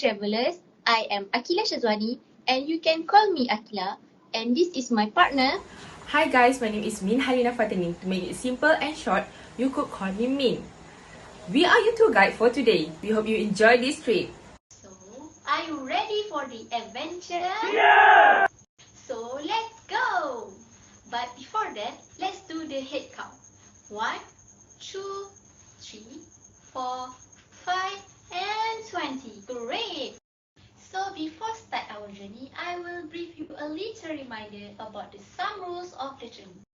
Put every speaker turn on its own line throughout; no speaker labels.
travelers, I am Akila Shazwani and you can call me Akila, and this is my partner.
Hi guys, my name is Min Halina Fatani. To make it simple and short, you could call me Min. We are your tour guide for today. We hope you enjoy this trip.
So, are you ready for the adventure?
Yeah!
So, let's go! But before that, let's do the head count. 1, 2, 3, 4, 5, and 20. Great! So before start our journey, I will brief you a little reminder about the some rules of the journey.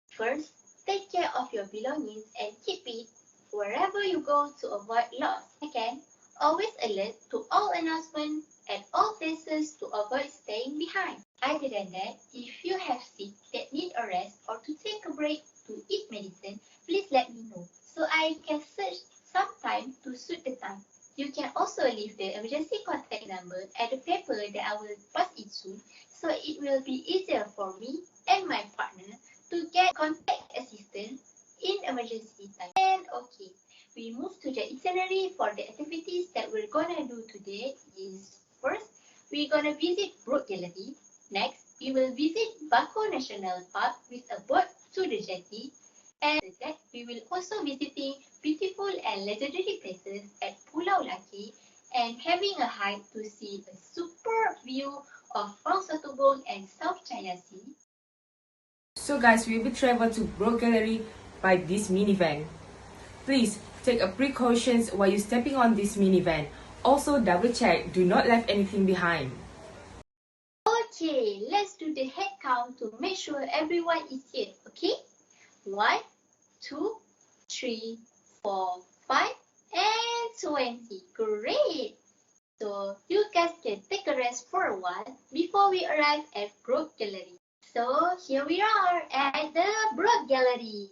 First, take care of your belongings and keep it wherever you go to avoid loss. Second, always alert to all announcements at all places to avoid staying behind. Other than that, if you have sick that need a rest or to take a break to eat medicine, please let me know so I can search some time to suit the time. You can also leave the emergency contact number at the paper that I will pass it soon, so it will be easier for me and my partner to get contact assistance in emergency time. And okay, we move to the itinerary for the activities that we're gonna do today. Is first, we're gonna visit Brook Gallery. Next, we will visit Bako National Park with a boat to the jetty. And after that, we will also visiting beautiful and legendary places at Pulau Laki and having a hike to see a super view of Fang Satubong and South China Sea.
So guys, we will travel to Brook Gallery by this minivan. Please take a precautions while you're stepping on this minivan. Also double check, do not leave anything behind.
Okay, let's do the head count to make sure everyone is here, okay? 1, 2, 3, 4, 5, and 20. Great! So, you guys can take a rest for a while before we arrive at Brook Gallery. So, here we are at the Brook Gallery.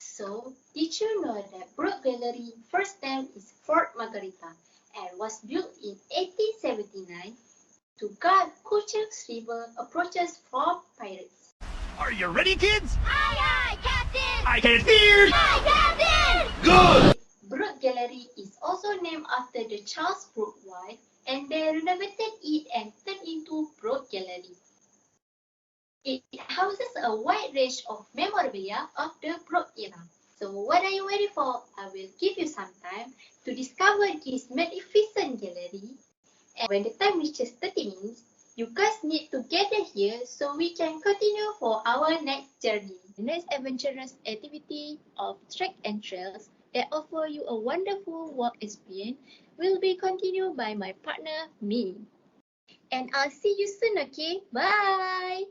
So, did you know that Brook Gallery first name is Fort Margarita and was built in 1879 to guard Kuching's River approaches from pirates?
Are you ready, kids?
Aye, aye, Captain!
I can hear!
Aye, Captain!
Good!
Brook Gallery is also named after the Charles Brooke wife, and they renovated it and turned into Brook Gallery. It houses a wide range of memorabilia of the Brook era. So what are you waiting for? I will give you some time to discover this magnificent gallery. And when the time reaches 30 minutes, you guys need to gather here so we can continue for our next journey. The next adventurous activity of trek and trails that offer you a wonderful walk experience will be continued by my partner, me. And I'll see you soon, okay? Bye!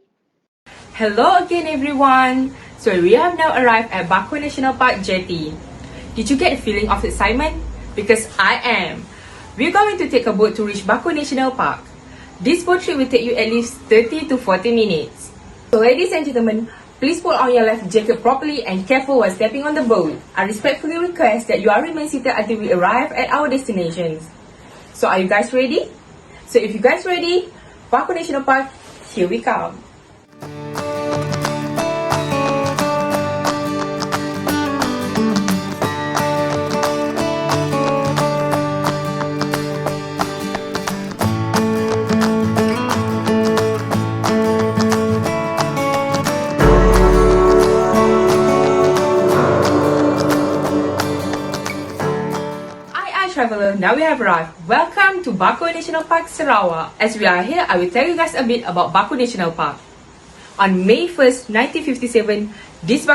Hello again everyone! So we have now arrived at Bako National Park Jetty. Did you get a feeling of excitement? Because I am! We're going to take a boat to reach Bako National Park. This boat trip will take you at least 30 to 40 minutes. So ladies and gentlemen, please put on your life jacket properly and careful while stepping on the boat. I respectfully request that you are remain seated until we arrive at our destinations. So are you guys ready? So if you guys ready, Bako National Park, here we come. Traveler, now we have arrived. Welcome to Bako National Park, Sarawak. As we are here, I will tell you guys a bit about Bako National Park. On May 1st, 1957, this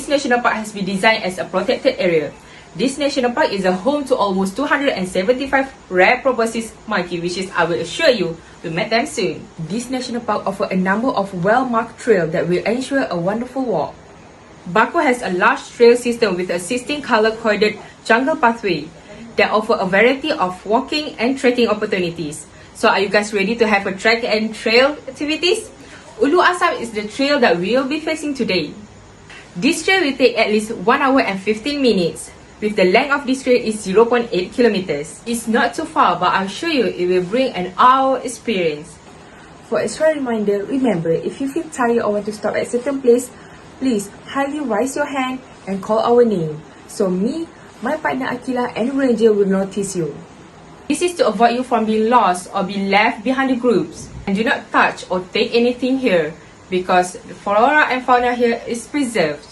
national park has been designed as a protected area. This national park is a home to almost 275 rare proboscis monkey, which is, I will assure you, we'll meet them soon. This national park offers a number of well-marked trails that will ensure a wonderful walk. Bako has a large trail system with a 16 color-coded jungle pathway that offer a variety of walking and trekking opportunities. So are you guys ready to have a trek and trail activities? Ulu Asam is the trail that we will be facing today. This trail will take at least 1 hour and 15 minutes. With the length of this trail is 0.8 kilometers. It's not too far, but I'll show you it will bring an hour experience. For extra reminder, remember if you feel tired or want to stop at certain place, please highly raise your hand and call our name. So me, my partner Akila and Ranger will notice you. This is to avoid you from being lost or be left behind the groups. And do not touch or take anything here because the flora and fauna here is preserved.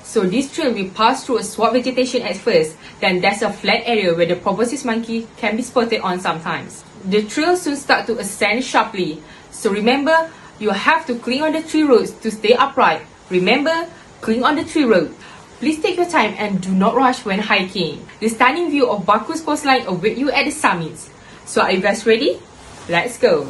So this trail will pass through a swamp vegetation at first, then there's a flat area where the proboscis monkey can be spotted on sometimes. The trail soon start to ascend sharply. So remember, you have to cling on the tree roots to stay upright. Remember, cling on the tree root. Please take your time and do not rush when hiking. The stunning view of Baku's coastline await you at the summits. So are you guys ready? Let's go!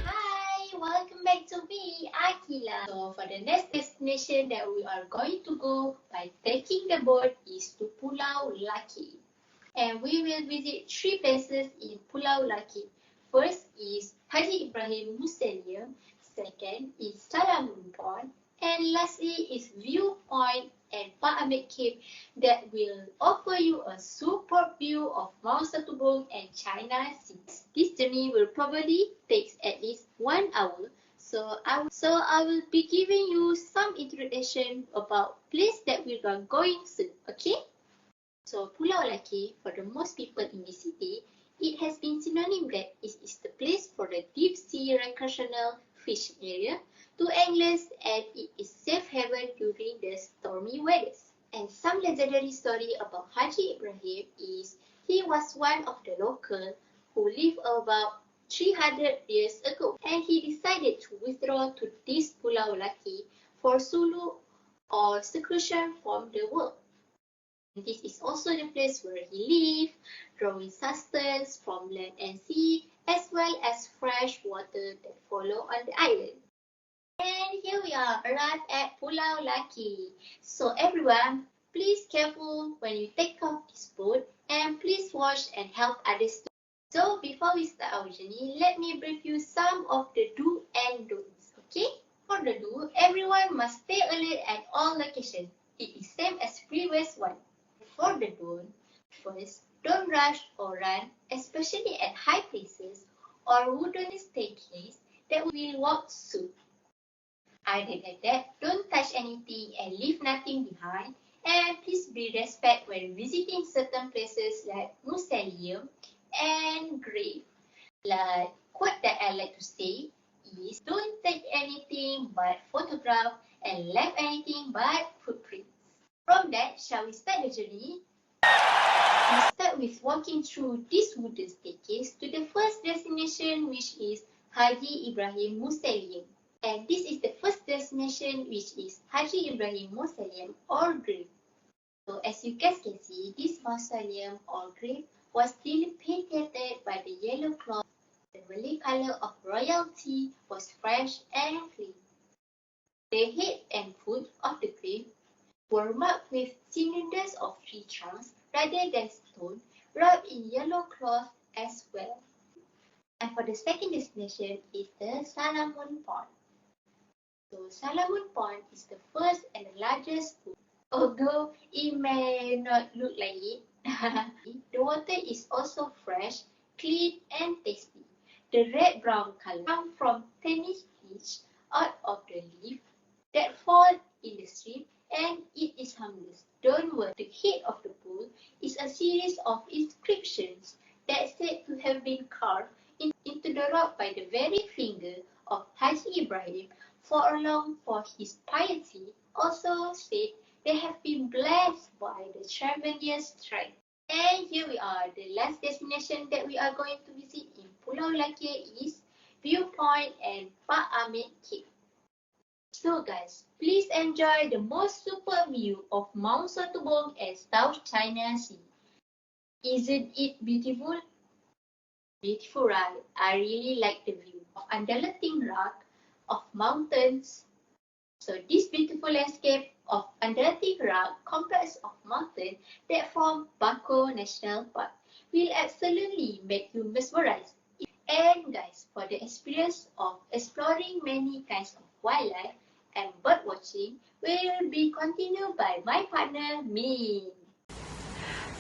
Hi, welcome back to me, Akila. So for the next destination that we are going to go by taking the boat is to Pulau Laki. And we will visit 3 places in Pulau Laki. First is Haji Ibrahim Museum, second is Salamun Pond, and lastly is Viewpoint and Pak Ahmed Cave that will offer you a superb view of Mount Setubong and China Sea. This journey will probably take at least 1 hour. So I will be giving you some introduction about place that we are going soon, okay? So Pulau Laki, for the most people in the city, it has been synonym that it is the place for the deep sea recreational fishing area to anglers, and it is safe haven during the stormy weathers. And some legendary story about Haji Ibrahim is he was one of the local who lived about 300 years ago, and he decided to withdraw to this Pulau Laki for sulu or seclusion from the world. This is also the place where he lived, drawing sustenance from land and sea, as well as fresh water that follow on the island. And here we are, arrived at Pulau Laki. So everyone, please careful when you take off this boat, and please watch and help others too. So before we start our journey, let me brief you some of the do and don'ts, okay? For the do, everyone must stay alert at all locations. It is same as previous one. For the don't, first, don't rush or run, especially at high places or wooden staircase that will walk soon. Other than that, don't touch anything and leave nothing behind. And please be respect when visiting certain places like museum and grave. Like quote that I like to say is, don't take anything but photograph and leave anything but footprints. From that, shall we start the journey? We start with walking through this wooden staircase to the first destination, which is Haji Ibrahim Museum. And this is the first destination, which is Haji Ibrahim Museum or grave. So as you guys can see, this mausoleum or grave was dilapidated by the yellow cloth. The Malay color of royalty was fresh and clean. The head and foot of the grave were marked with cylinders of tree trunks rather than stone, wrapped in yellow cloth as well. And for the second destination is the Salamun Pond. So Salamun Pond is the first and the largest pool. Although it may not look like it, the water is also fresh, clean and tasty. The red-brown color comes from tiny fish out of the leaf that fall in the stream, and it is harmless. Don't worry. The head of the pool is a series of inscriptions that's said to have been carved into the rock by the very finger of Haji Ibrahim forelong for his piety, also said they have been blessed by the traveller's strength. And here we are, the last destination that we are going to visit in Pulau Lakir is Viewpoint and Pak Amit Cave. So guys, please enjoy the most superb view of Mount Sotobong and South China Sea. Isn't it beautiful? Beautiful, right? I really like the view of undulating rock, of mountains. So this beautiful landscape of undulating rock complex of mountains that form Bako National Park will absolutely make you mesmerized. And guys, for the experience of exploring many kinds of wildlife and bird watching will be continued by my partner Min.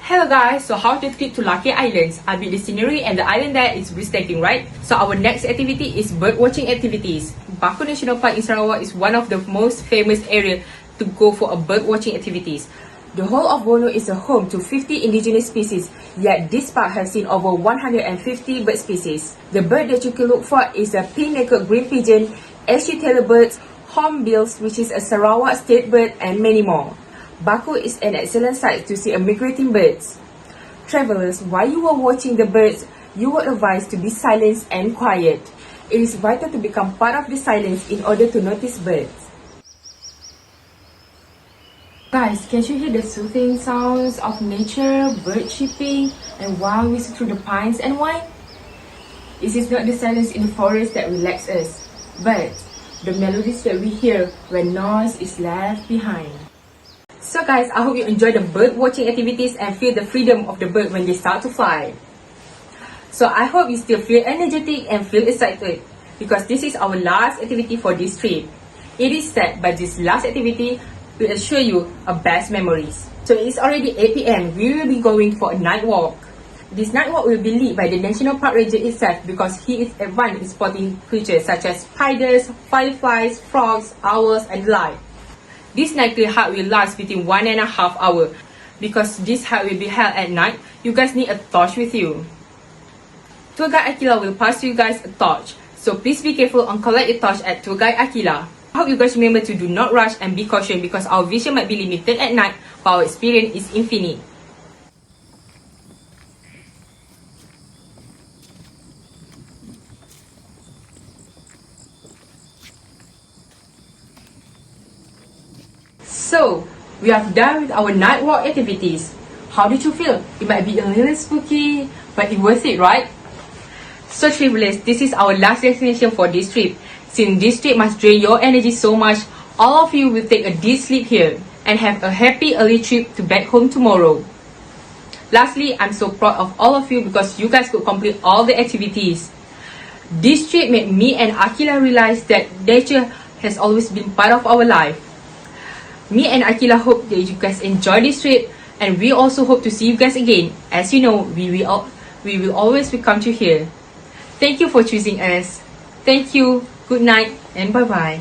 Hello guys, so how's the trip to Lakir Islands? I mean the scenery and the island there is breathtaking, right? So our next activity is bird watching activities. Bako National Park in Sarawak is one of the most famous areas to go for a bird watching activities. The whole of Borneo is a home to 50 indigenous species, yet this park has seen over 150 bird species. The bird that you can look for is the pin-naked green pigeon, ashy-tailed birds, hornbills, which is a Sarawak state bird, and many more. Bako is an excellent site to see migrating birds. Travelers, while you are watching the birds, you are advised to be silent and quiet. It is vital to become part of the silence in order to notice birds. Guys, can you hear the soothing sounds of nature, bird chirping, and wild whistle through the pines and wine? It is not the silence in the forest that relaxes us, but the melodies that we hear when noise is left behind. So guys, I hope you enjoy the bird watching activities and feel the freedom of the bird when they start to fly. So I hope you still feel energetic and feel excited because this is our last activity for this trip. It is said by this last activity will assure you a best memories. So it's already 8 p.m. We will be going for a night walk. This night walk will be led by the National Park Ranger itself because he is advanced in spotting creatures such as spiders, fireflies, frogs, owls, and the like. This nightly hike will last between 1.5 hours. Because this hike will be held at night, you guys need a torch with you. Tour Guide Akila will pass you guys a torch. So please be careful and collect your torch at Tour Guide Akila. I hope you guys remember to do not rush and be cautious because our vision might be limited at night, but our experience is infinite. So, we are done with our night walk activities. How did you feel? It might be a little spooky, but it's worth it, right? So travelers, this is our last destination for this trip. Since this trip must drain your energy so much, all of you will take a deep sleep here and have a happy early trip to back home tomorrow. Lastly, I'm so proud of all of you because you guys could complete all the activities. This trip made me and Akila realize that nature has always been part of our life. Me and Akila hope that you guys enjoy this trip and we also hope to see you guys again. As you know, we will always welcome you here. Thank you for choosing us. Thank you, good night, and bye-bye.